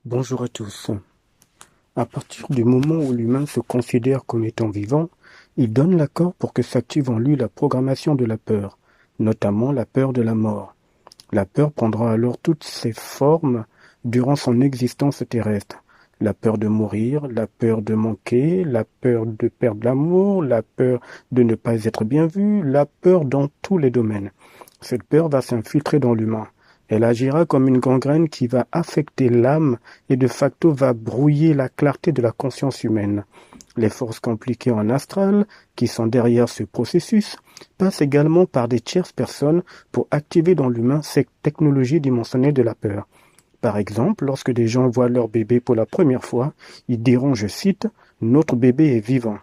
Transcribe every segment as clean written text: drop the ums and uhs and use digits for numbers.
Bonjour à tous. À partir du moment où l'humain se considère comme étant vivant, il donne l'accord pour que s'active en lui la programmation de la peur, notamment la peur de la mort. La peur prendra alors toutes ses formes durant son existence terrestre. La peur de mourir, la peur de manquer, la peur de perdre l'amour, la peur de ne pas être bien vu, la peur dans tous les domaines. Cette peur va s'infiltrer dans l'humain. Elle agira comme une gangrène qui va affecter l'âme et de facto va brouiller la clarté de la conscience humaine. Les forces compliquées en astral, qui sont derrière ce processus, passent également par des tierces personnes pour activer dans l'humain cette technologie dimensionnelle de la peur. Par exemple, lorsque des gens voient leur bébé pour la première fois, ils diront, je cite, « Notre bébé est vivant ».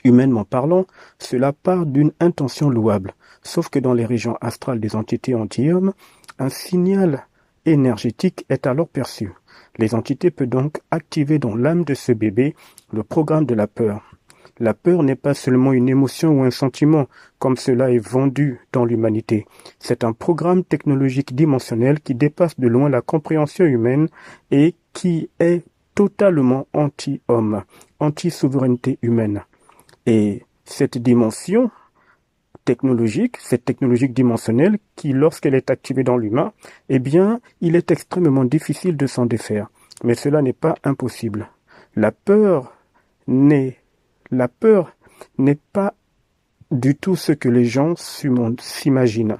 Humainement parlant, cela part d'une intention louable, sauf que dans les régions astrales des entités anti-hommes, un signal énergétique est alors perçu. Les entités peuvent donc activer dans l'âme de ce bébé le programme de la peur. La peur n'est pas seulement une émotion ou un sentiment, comme cela est vendu dans l'humanité. C'est un programme technologique dimensionnel qui dépasse de loin la compréhension humaine et qui est totalement anti-homme, anti-souveraineté humaine. Et cette dimension technologique, cette technologique dimensionnelle, qui lorsqu'elle est activée dans l'humain, eh bien, il est extrêmement difficile de s'en défaire. Mais cela n'est pas impossible. La peur n'est, la peur n'est pas du tout ce que les gens s'imaginent.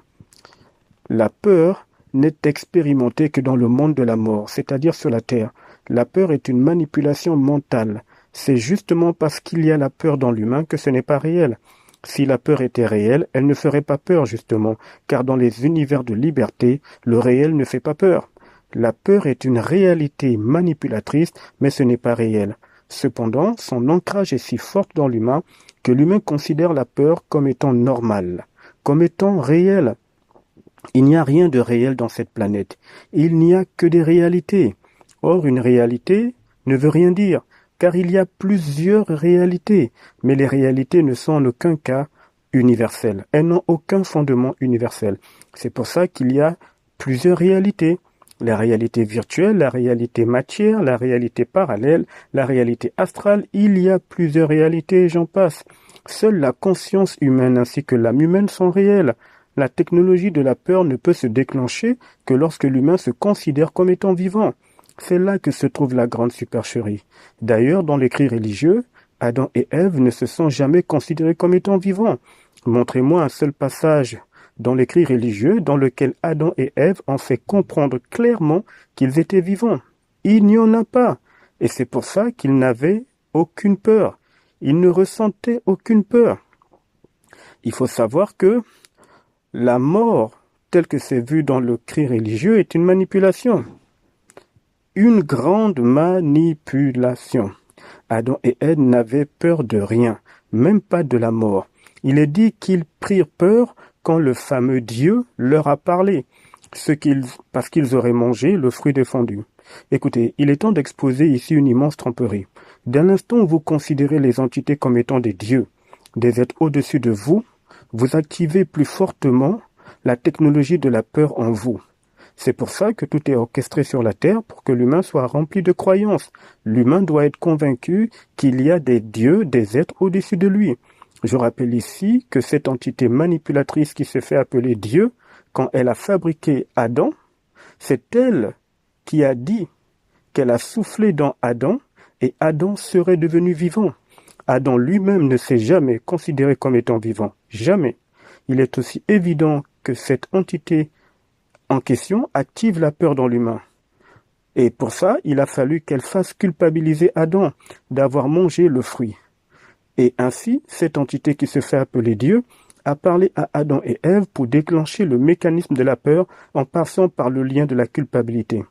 La peur n'est expérimentée que dans le monde de la mort, c'est-à-dire sur la terre. La peur est une manipulation mentale. C'est justement parce qu'il y a la peur dans l'humain que ce n'est pas réel. Si la peur était réelle, elle ne ferait pas peur justement, car dans les univers de liberté, le réel ne fait pas peur. La peur est une réalité manipulatrice, mais ce n'est pas réel. Cependant, son ancrage est si fort dans l'humain que l'humain considère la peur comme étant normale, comme étant réelle. Il n'y a rien de réel dans cette planète. Il n'y a que des réalités. Or, une réalité ne veut rien dire, car il y a plusieurs réalités, mais les réalités ne sont en aucun cas universelles. Elles n'ont aucun fondement universel. C'est pour ça qu'il y a plusieurs réalités. La réalité virtuelle, la réalité matière, la réalité parallèle, la réalité astrale, il y a plusieurs réalités et j'en passe. Seule la conscience humaine ainsi que l'âme humaine sont réelles. La technologie de la peur ne peut se déclencher que lorsque l'humain se considère comme étant vivant. C'est là que se trouve la grande supercherie. D'ailleurs, dans l'écrit religieux, Adam et Ève ne se sont jamais considérés comme étant vivants. Montrez-moi un seul passage dans l'écrit religieux dans lequel Adam et Ève ont fait comprendre clairement qu'ils étaient vivants. Il n'y en a pas. Et c'est pour ça qu'ils n'avaient aucune peur. Ils ne ressentaient aucune peur. Il faut savoir que la mort, telle que c'est vu dans le cri religieux, est une manipulation. Une grande manipulation. Adam et Ève n'avaient peur de rien, même pas de la mort. Il est dit qu'ils prirent peur quand le fameux Dieu leur a parlé, parce qu'ils auraient mangé le fruit défendu. Écoutez, il est temps d'exposer ici une immense tromperie. Dès l'instant où vous considérez les entités comme étant des dieux, des êtres au-dessus de vous, vous activez plus fortement la technologie de la peur en vous. C'est pour ça que tout est orchestré sur la Terre pour que l'humain soit rempli de croyances. L'humain doit être convaincu qu'il y a des dieux, des êtres au-dessus de lui. Je rappelle ici que cette entité manipulatrice qui se fait appeler Dieu, quand elle a fabriqué Adam, c'est elle qui a dit qu'elle a soufflé dans Adam et Adam serait devenu vivant. Adam lui-même ne s'est jamais considéré comme étant vivant. Jamais. Il est aussi évident que cette entité en question active la peur dans l'humain. Et pour ça, il a fallu qu'elle fasse culpabiliser Adam d'avoir mangé le fruit. Et ainsi, cette entité qui se fait appeler Dieu a parlé à Adam et Ève pour déclencher le mécanisme de la peur en passant par le lien de la culpabilité.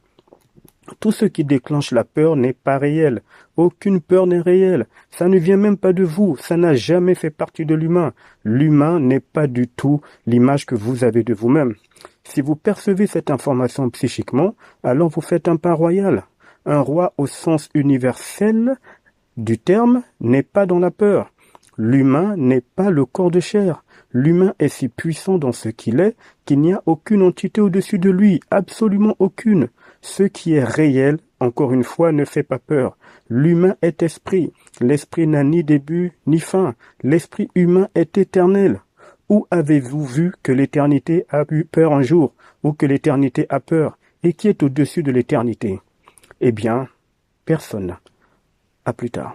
Tout ce qui déclenche la peur n'est pas réel. Aucune peur n'est réelle. Ça ne vient même pas de vous. Ça n'a jamais fait partie de l'humain. L'humain n'est pas du tout l'image que vous avez de vous-même. Si vous percevez cette information psychiquement, alors vous faites un pas royal. Un roi au sens universel du terme n'est pas dans la peur. L'humain n'est pas le corps de chair. L'humain est si puissant dans ce qu'il est qu'il n'y a aucune entité au-dessus de lui, absolument aucune. Ce qui est réel, encore une fois, ne fait pas peur. L'humain est esprit. L'esprit n'a ni début ni fin. L'esprit humain est éternel. Où avez-vous vu que l'éternité a eu peur un jour, ou que l'éternité a peur, et qui est au-dessus de l'éternité? Eh bien, personne. À plus tard.